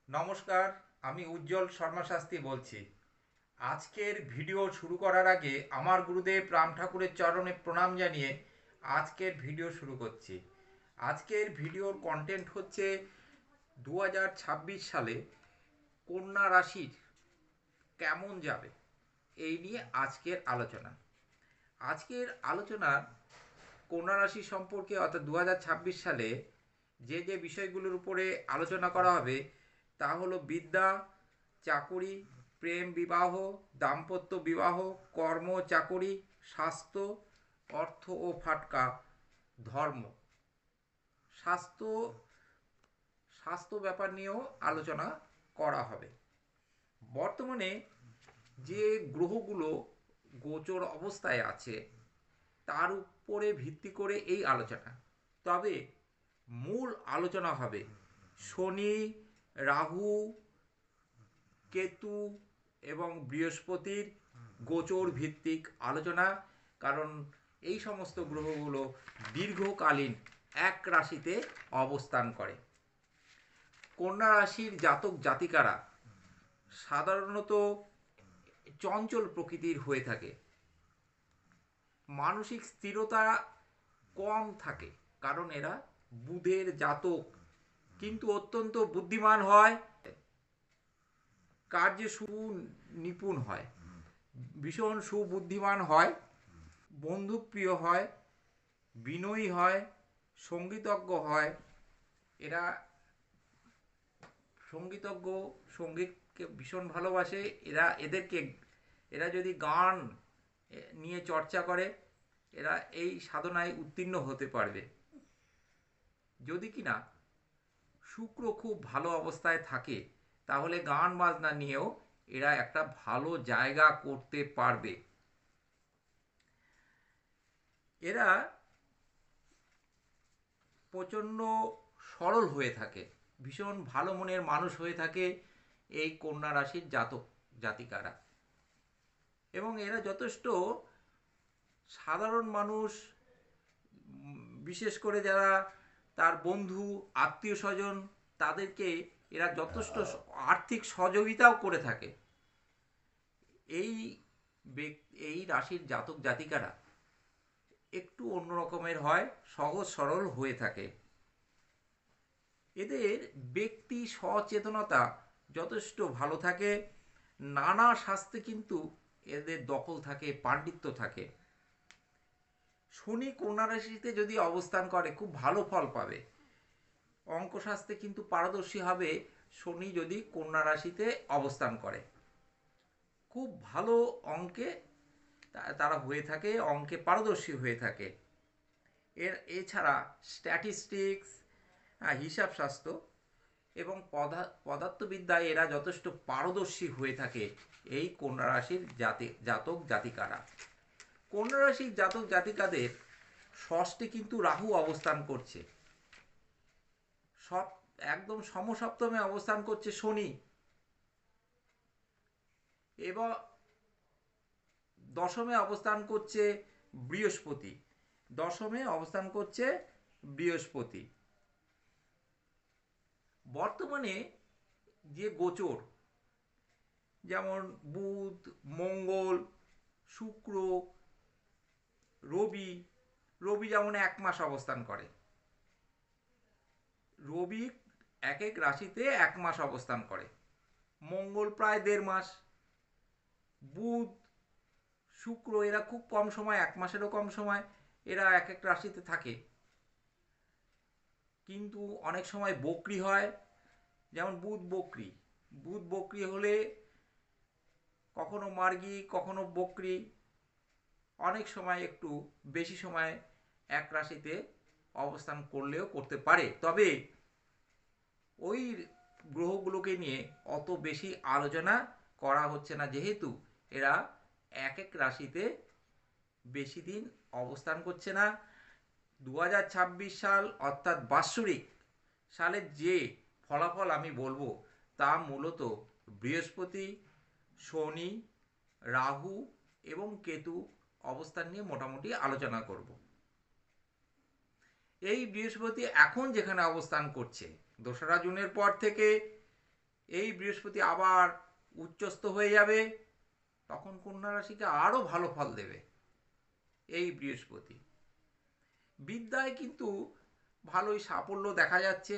নমস্কার, আমি উজ্জ্বল শর্মা শাস্ত্রী বলছি। আজকের ভিডিও শুরু করার আগে আমার গুরুদেব রাম ঠাকুরের চরণে প্রণাম জানিয়ে আজকের ভিডিও শুরু করছি। আজকের ভিডিওর কন্টেন্ট হচ্ছে 2026 সালে কন্যা রাশির কেমন যাবে এই নিয়ে আজকের আলোচনা। আজকের আলোচনার কন্যা রাশি সম্পর্কে অর্থাৎ 2026 সালে যে যে বিষয়গুলোর উপরে আলোচনা করা হবে তা হলো বিদ্যা, চাকুরি, প্রেম বিবাহ, দাম্পত্য বিবাহ, কর্ম চাকুরি, স্বাস্থ্য, অর্থ ও ফাটকা, ধর্ম। স্বাস্থ্য স্বাস্থ্য ব্যাপার নিয়েও আলোচনা করা হবে। বর্তমানে যে গ্রহগুলো গোচর অবস্থায় আছে তার উপরে ভিত্তি করে এই আলোচনা। তবে মূল আলোচনা হবে শনি, রাহু, কেতু এবং বৃহস্পতির গোচর ভিত্তিক আলোচনা। কারণ এই সমস্ত গ্রহগুলো দীর্ঘকালীন এক রাশিতে অবস্থান করে। কন্যা রাশির জাতক জাতিকারা সাধারণত চঞ্চল প্রকৃতির হয়ে থাকে, মানসিক স্থিরতা কম থাকে, কারণ এরা বুধের জাতক, কিন্তু অত্যন্ত বুদ্ধিমান হয়, কার্যে সুনিপুণ হয়, ভীষণ সুবুদ্ধিমান হয়, বন্ধুপ্রিয় হয়, বিনয়ী হয়, সঙ্গীতজ্ঞ হয়। এরা সঙ্গীতজ্ঞ, সঙ্গীতকে ভীষণ ভালোবাসে। এরা যদি গান নিয়ে চর্চা করে, এরা এই সাধনায় উত্তীর্ণ হতে পারবে। যদি কিনা শুক্র খুব ভালো অবস্থায় থাকে তাহলে গান বাজনা নিয়েও এরা একটা ভালো জায়গা করতে পারবে। এরা প্রচণ্ড সরল হয়ে থাকে, ভীষণ ভালো মনের মানুষ হয়ে থাকে এই কন্যা রাশির জাতক জাতিকারা। এবং এরা যথেষ্ট সাধারণ মানুষ, বিশেষ করে যারা তার বন্ধু আত্মীয় স্বজন তাদেরকে এরা যথেষ্ট আর্থিক সহযোগিতাও করে থাকে। এই এই রাশির জাতক জাতিকারা একটু অন্য রকমের হয়, সহজ সরল হয়ে থাকে। এদের ব্যক্তি সচেতনতা যথেষ্ট ভালো থাকে, নানা শাস্ত্রে কিন্তু এদের দখল থাকে, পাণ্ডিত্য থাকে। শনি কন্যা রাশিতে যদি অবস্থান করে খুব ভালো ফল পাবে। অঙ্কশাস্ত্রে কিন্তু পারদর্শী হবে শনি যদি কন্যা রাশিতে অবস্থান করে। খুব ভালো অঙ্কে তারা হয়ে থাকে, অঙ্কে পারদর্শী হয়ে থাকে। এছাড়া স্ট্যাটিস্টিক্স, হিসাবশাস্ত্র এবং পদার্থবিদ্যায় এরা যথেষ্ট পারদর্শী হয়ে থাকে এই কন্যা রাশির জাতক জাতিকারা। কন্যা রাশির জাতক জাতিকাদের ষষ্ঠে কিন্তু রাহু অবস্থান করছে, সব একদম সমসপ্তমে অবস্থান করছে শনি, এবং দশমে অবস্থান করছে বৃহস্পতি। দশমে অবস্থান করছে বৃহস্পতি। বর্তমানে যে গোচর, যেমন বুধ, মঙ্গল, শুক্র, রবি, রবি যেমন 1 মাস অবস্থান করে, রবি এক এক রাশিতে 1 মাস অবস্থান করে, মঙ্গল প্রায় 1.5 মাস, বুধ, শুক্র এরা খুব কম সময়, 1 মাসেরও কম সময় এরা এক এক রাশিতে থাকে, কিন্তু অনেক সময় বক্রি হয়। যেমন বুধ বক্রি, বুধ বক্রি হলে কখনো মার্গী কখনো বক্রি, অনেক সময় একটু বেশি সময় এক রাশিতে অবস্থান করলেও করতে পারে। তবে ওই গ্রহগুলোকে নিয়ে অত বেশি আলোচনা করা হচ্ছে না, যেহেতু এরা এক এক রাশিতে বেশি দিন অবস্থান করছে না। 2026 সাল অর্থাৎ বাৎসরিক সালের যে ফলাফল আমি বলবো তা মূলত বৃহস্পতি, শনি, রাহু এবং কেতু অবস্থান নিয়ে মোটামুটি আলোচনা করব। এই বৃহস্পতি এখন যেখানে অবস্থান করছে, 2রা জুনের পর থেকে এই বৃহস্পতি আবার উচ্চস্থ হয়ে যাবে, তখন কন্যা রাশিকে আরও ভালো ফল দেবে এই বৃহস্পতি। বিদ্যায় কিন্তু ভালোই সাফল্য দেখা যাচ্ছে,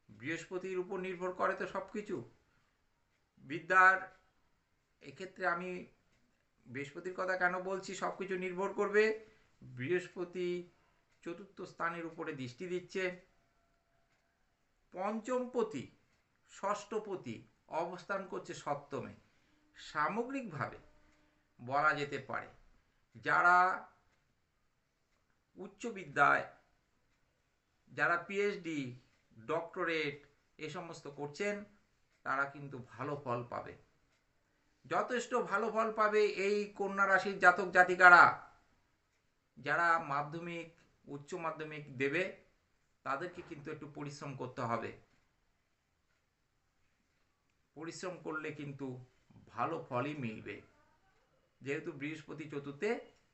বৃহস্পতির উপর নির্ভর করে তো সব কিছু। বিদ্যার এক্ষেত্রে আমি বৃহস্পতির কথা কেন বলছি, সব কিছু নির্ভর করবে, বৃহস্পতি চতুর্থ স্থানের উপরে দৃষ্টি দিচ্ছে, পঞ্চমপতি ষষ্ঠপতি অবস্থান করছে সপ্তমে। সামগ্রিকভাবে বলা যেতে পারে যারা উচ্চ বিদ্যায়, যারা পিএইচডি, ডক্টরেট এ সমস্ত করছেন, তারা কিন্তু ভালো ফল পাবে, যথেষ্ট ভালো ফল পাবে এই কন্যা রাশির জাতক জাতিকারা। যারা মাধ্যমিক, উচ্চ মাধ্যমিক দেবে, তাদেরকে কিন্তু একটু পরিশ্রম করতে হবে, পরিশ্রম করলে কিন্তু ভালো ফলই মিলবে, যেহেতু বৃহস্পতি চতুর্থে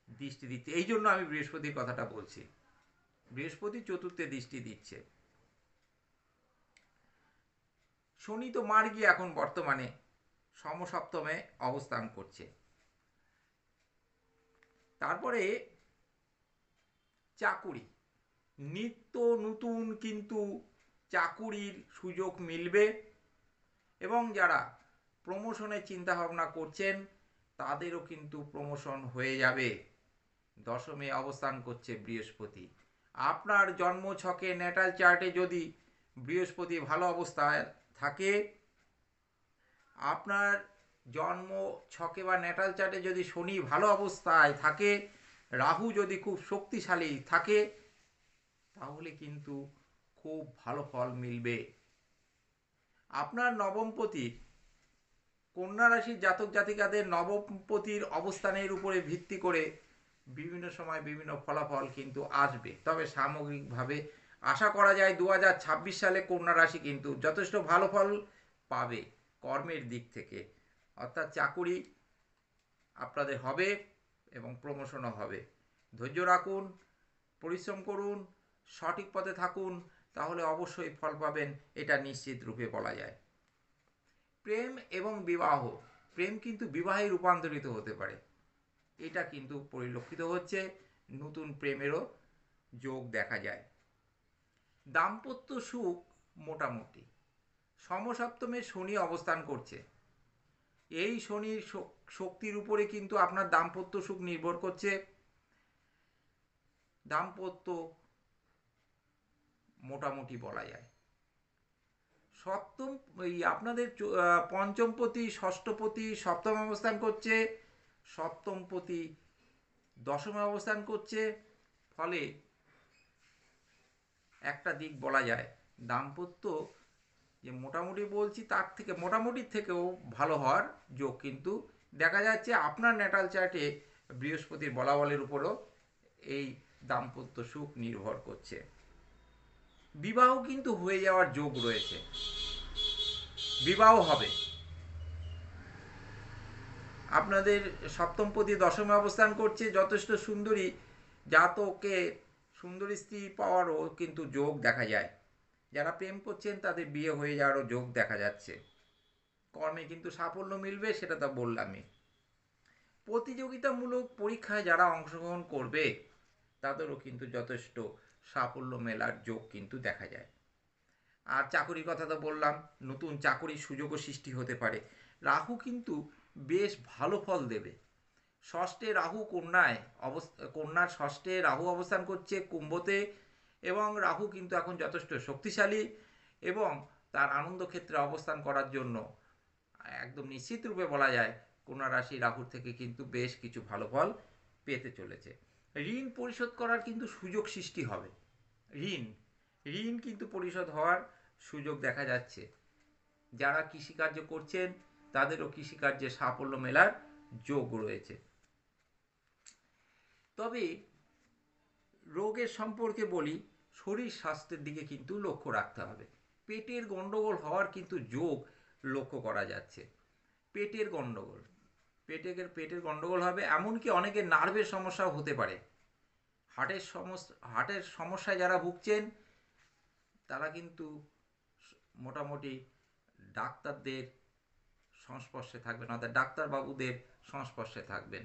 দৃষ্টি দিচ্ছে। এই জন্য আমি বৃহস্পতির কথাটা বলছি, বৃহস্পতি চতুর্থে দৃষ্টি দিচ্ছে। শনি তো মার্গী এখন বর্তমানে সমসপ্তমে অবস্থান করছে। তারপরে চাকুরি, নিত্য নতুন কিন্তু চাকুরির সুযোগ মিলবে, এবং যারা প্রমোশনের চিন্তা ভাবনা করছেন তাদেরও কিন্তু প্রমোশন হয়ে যাবে। দশমে অবস্থান করছে বৃহস্পতি। আপনার জন্ম ছকে ন্যাটাল চার্টে যদি বৃহস্পতি ভালো অবস্থায় থাকে, আপনার জন্ম ছকে বা ন্যাটাল চার্টে যদি শনি ভালো অবস্থায় থাকে, রাহু যদি খুব শক্তিশালী থাকে, তাহলে কিন্তু খুব ভালো ফল মিলবে। আপনার নবমপতি, কন্যা রাশির জাতক জাতিকাদের নবমপতির অবস্থানের উপরে ভিত্তি করে বিভিন্ন সময় বিভিন্ন ফলাফল কিন্তু আসবে, তবে সামগ্রিকভাবে আশা করা যায় 2026 সালে কন্যা রাশি কিন্তু যথেষ্ট ভালো ফল পাবে কর্মের দিক থেকে, অর্থাৎ চাকুরি আপনাদের হবে এবং প্রমোশনও হবে। ধৈর্য রাখুন, পরিশ্রম করুন, সঠিক পথে থাকুন, তাহলে অবশ্যই ফল পাবেন, এটা নিশ্চিত রূপে বলা যায়। প্রেম এবং বিবাহ, প্রেম কিন্তু বিবাহে রূপান্তরিত হতে পারে, এটা কিন্তু পরিলক্ষিত হচ্ছে, নতুন প্রেমেরও যোগ দেখা যায়। দাম্পত্য সুখ মোটামুটি, সমসপ্তমে শনি অবস্থান করছে, এই শনির শক্তির উপরে কিন্তু আপনার দাম্পত্য সুখ নির্ভর করছে। দাম্পত্য মোটামুটি বলা যায়। সপ্তম এই আপনাদের পঞ্চমপতি ষষ্ঠপতি সপ্তম অবস্থান করছে, সপ্তমপতি দশমে অবস্থান করছে, ফলে একটা দিক বলা যায় দাম্পত্য যে মোটামুটি বলছি, তার থেকে মোটামুটির থেকেও ভালো হওয়ার যোগ কিন্তু দেখা যাচ্ছে। আপনার ন্যাটাল চার্টে বৃহস্পতির বলাবলের উপরও এই দাম্পত্য সুখ নির্ভর করছে। বিবাহ কিন্তু হয়ে যাওয়ার যোগ রয়েছে, বিবাহ হবে। আপনাদের সপ্তমপতি দশমে অবস্থান করছে, যথেষ্ট সুন্দরী জাতকে সুন্দরী স্ত্রী পাওয়ারও কিন্তু যোগ দেখা যায়। যারা প্রেম করছেন তাদের বিয়ে হয়ে যাওয়ারও যোগ দেখা যাচ্ছে। কর্মে কিন্তু সাফল্য মিলবে, সেটা তো বললামই। প্রতিযোগিতামূলক পরীক্ষায় যারা অংশগ্রহণ করবে তাদেরও কিন্তু যথেষ্ট সাফল্য মেলার যোগ কিন্তু দেখা যায়। আর চাকুরির কথা তো বললাম, নতুন চাকুরির সুযোগও সৃষ্টি হতে পারে। রাহু কিন্তু বেশ ভালো ফল দেবে। ষষ্ঠে রাহু কন্যায় কন্যার ষষ্ঠে রাহু অবস্থান করছে কুম্ভতে, এবং রাহু কিন্তু এখন যথেষ্ট শক্তিশালী, এবং তার আনন্দ ক্ষেত্রে অবস্থান করার জন্য একদম নিশ্চিত রূপে বলা যায় কন্যা রাশি রাহুর থেকে কিন্তু বেশ কিছু ভালো ফল পেতে চলেছে। ঋণ পরিশোধ করার কিন্তু সুযোগ সৃষ্টি হবে। ঋণ ঋণ কিন্তু পরিশোধ হওয়ার সুযোগ দেখা যাচ্ছে। যারা কৃষিকার্য করছেন তাদেরও কৃষিকার্যে সাফল্য মেলার যোগ রয়েছে। তবে রোগের সম্পর্কে বলি, শরীর স্বাস্থ্যের দিকে কিন্তু লক্ষ্য রাখতে হবে। পেটের গণ্ডগোল হওয়ার কিন্তু যোগ লক্ষ্য করা যাচ্ছে। পেটের গণ্ডগোল, পেটের গণ্ডগোল হবে, এমনকি অনেকের নার্ভের সমস্যাও হতে পারে। হার্টের সমস্যায় যারা ভুগছেন তারা কিন্তু মোটামুটি ডাক্তারদের সংস্পর্শে থাকবেন, অর্থাৎ ডাক্তারবাবুদের সংস্পর্শে থাকবেন।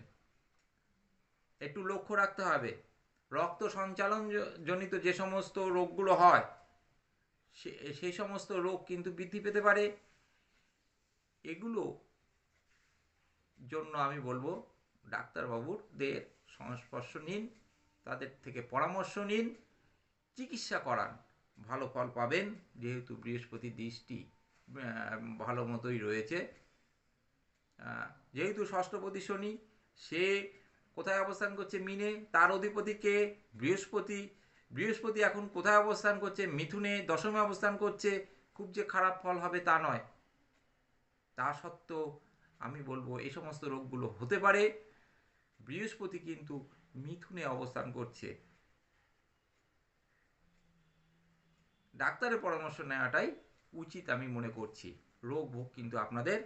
একটু লক্ষ্য রাখতে হবে, রক্ত সঞ্চালন জনিত যে সমস্ত রোগগুলো হয় সেই সমস্ত রোগ কিন্তু বৃদ্ধি পেতে পারে। এগুলো জন্য আমি বলবো ডাক্তারবাবুদের সংস্পর্শ নিন, তাদের থেকে পরামর্শ নিন, চিকিৎসা করান, ভালো ফল পাবেন। যেহেতু বৃহস্পতির দৃষ্টি ভালো মতোই রয়েছে, যেহেতু ষষ্ঠপতি শনি, সে কোথায় অবস্থান করছে? মিনে। তার অধিপতিকে বৃহস্পতি। বৃহস্পতি এখন কোথায় অবস্থান করছে? মিথুনে, দশমে অবস্থান করছে। খুব যে খারাপ ফল হবে তা নয়। তা সত্ত্বেও আমি বলবো এই সমস্ত রোগগুলো হতে পারে। বৃহস্পতি কিন্তু মিথুনে অবস্থান করছে। ডাক্তারের পরামর্শ নেওয়াটাই উচিত আমি মনে করছি। রোগ ভোগ কিন্তু আপনাদের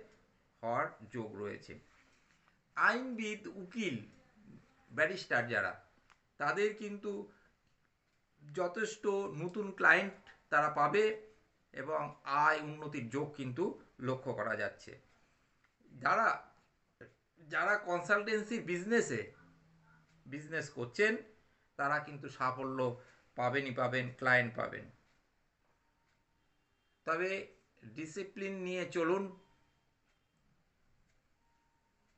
হওয়ার যোগ রয়েছে। আইনবিদ, উকিল, ব্যারিস্টার যারা, তাদের কিন্তু যথেষ্ট নতুন ক্লায়েন্ট তারা পাবে এবং আয় উন্নতির যোগ কিন্তু লক্ষ্য করা যাচ্ছে। যারা যারা কনসালটেন্সি বিজনেস করছেন তারা কিন্তু সাফল্য পাবেনই পাবেন, ক্লায়েন্ট পাবেন। তবে ডিসিপ্লিন নিয়ে চলুন,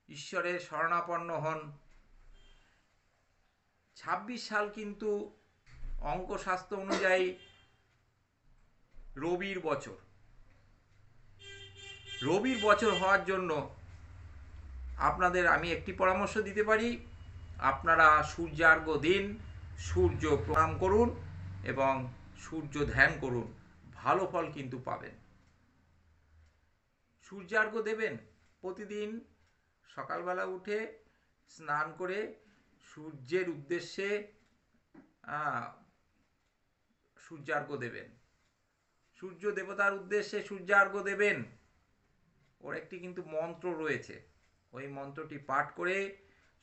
ঈশ্বরের শরণাপন্ন হন। 26 সাল কিন্তু অঙ্কশাস্ত্র অনুযায়ী রবির বছর। রবির বছর হওয়ার জন্য আপনাদের আমি একটি পরামর্শ দিতে পারি, আপনারা সূর্যার্ঘ্য দিন, সূর্য প্রণাম করুন এবং সূর্য ধ্যান করুন, ভালো ফল কিন্তু পাবেন। সূর্যার্ঘ্য দেবেন প্রতিদিন সকালবেলা উঠে স্নান করে সূর্যের উদ্দেশ্যে সূর্যার্ঘ্য দেবেন। সূর্য দেবতার উদ্দেশ্যে সূর্যার্ঘ্য দেবেন। ওর একটি কিন্তু মন্ত্র রয়েছে, ওই মন্ত্রটি পাঠ করে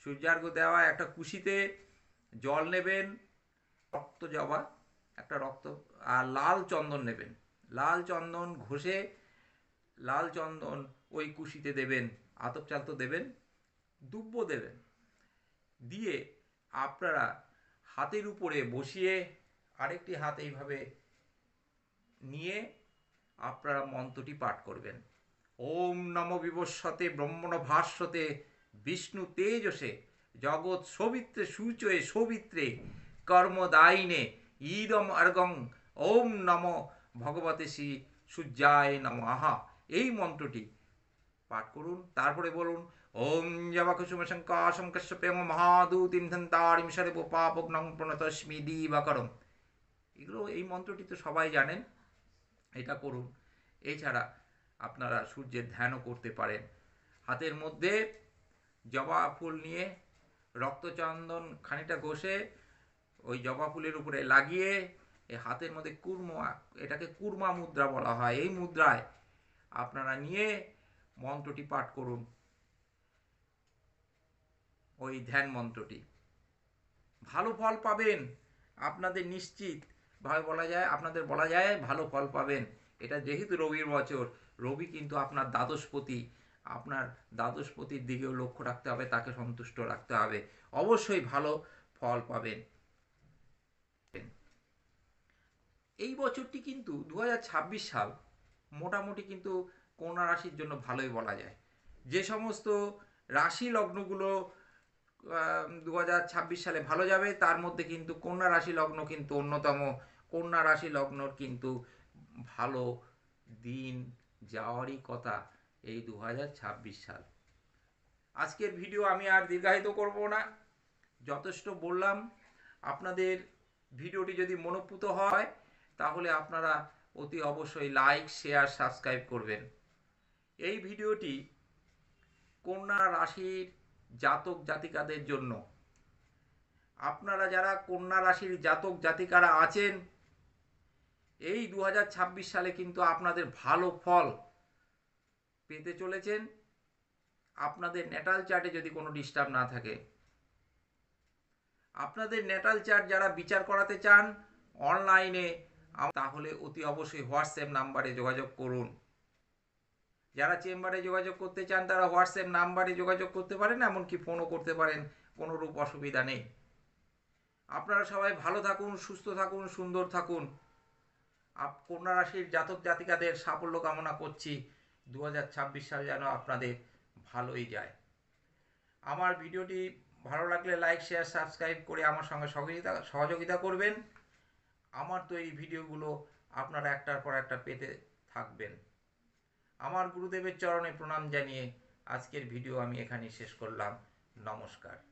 সূর্যার্ঘ্য দেওয়া। একটা কুশিতে জল নেবেন, রক্ত জবা একটা রক্ত, আর লাল চন্দন নেবেন। লাল চন্দন ঘষে লাল চন্দন ওই কুশিতে দেবেন। আতপ চাল তো দেবেন, দুব্য দেবেন। দিয়ে আপনারা হাতের উপরে বসিয়ে আরেকটি হাত এইভাবে নিয়ে আপনারা মন্ত্রটি পাঠ করবেন। ওম নমো বিবস্বতে ব্রহ্মণ ভাস্বতে বিষ্ণু তেজসে জগৎ সবিত্রে সূচয়ে সবিত্রে কর্মদায়িনে ইদম অর্গং ওম নমো ভগবতে শ্রী সূর্যায় নমঃ। এই মন্ত্রটি পাঠ করুন। তারপরে বলুন ওম জবাকুসুম শঙ্কাশম কশ্যপেম মহাদূতিম ধন্তারিম সর্ব পাপগ্নং প্রণতস্মি দিবাকরম। এগুলো, এই মন্ত্রটি তো সবাই জানেন, এটা করুন। এছাড়া আপনারা সূর্যের ধ্যানও করতে পারেন। হাতের মধ্যে জবা ফুল নিয়ে রক্তচন্দন খানিকটা ঘষে ওই জবা ফুলের উপরে লাগিয়ে এই হাতের মধ্যে এটাকে কুর্মা মুদ্রা বলা হয়, এই মুদ্রায় আপনারা নিয়ে মন্ত্রটি পাঠ করুন, ওই ধ্যান মন্ত্রটি। ভালো ফল পাবেন আপনাদের, নিশ্চিত ভাবে বলা যায় ভালো ফল পাবেন। এটা যেহেতু রবির বছর, রবি কিন্তু আপনার দ্বাদশপতি, আপনার দ্বাদশপতির দিকেও লক্ষ্য রাখতে হবে, তাকে সন্তুষ্ট রাখতে হবে, অবশ্যই ভালো ফল পাবেন। এই বছরটি কিন্তু 2026 সাল মোটামুটি কিন্তু কন্যা রাশির জন্য ভালোই বলা যায়। যে সমস্ত রাশি লগ্নগুলো 2026 সালে ভালো যাবে, তার মধ্যে কিন্তু কন্যা রাশি লগ্ন কিন্তু অন্যতম। কন্যা রাশি লগ্নর কিন্তু ভালো দিন যাওয়ারই কথা এই 2026 সাল। আজকের ভিডিও আমি আর দীর্ঘায়িত করব না, যথেষ্ট বললাম। আপনাদের ভিডিওটি যদি মনোপুত হয় তাহলে আপনারা অতি অবশ্যই লাইক, শেয়ার, সাবস্ক্রাইব করবেন। এই ভিডিওটি কন্যা রাশির জাতক জাতিকাদের জন্য। আপনারা যারা কন্যা রাশির জাতক জাতিকারা আছেন, এই 2026 সালে কিন্তু আপনাদের ভালো ফল পেতে চলেছেন। আপনাদের ন্যাটাল চার্টে যদি কোনো ডিস্টার্ব না থাকে, আপনাদের ন্যাটাল চার্ট যারা বিচার করাতে চান অনলাইনে, তাহলে অতি অবশ্যই হোয়াটসঅ্যাপ নাম্বারে যোগাযোগ করুন। যারা চেম্বারে যোগাযোগ করতে চান তারা হোয়াটসঅ্যাপ নাম্বারে যোগাযোগ করতে পারেন, এমনকি ফোনও করতে পারেন, কোনোরূপ অসুবিধা নেই। আপনারা সবাই ভালো থাকুন, সুস্থ থাকুন, সুন্দর থাকুন। কন্যা রাশির জাতক জাতিকাদের সাফল্য কামনা করছি। 2026 সাল যেন আপনাদের ভালোই যায়। আমার ভিডিওটি ভালো লাগলে লাইক, শেয়ার, সাবস্ক্রাইব করে আমার সঙ্গে সহযোগিতা করবেন। আমার তৈরি ভিডিওগুলো আপনারা একটার পর একটা পেতে থাকবেন। আমার গুরুদেবের চরণে প্রণাম জানিয়ে আজকের ভিডিও আমি এখানেই শেষ করলাম। নমস্কার।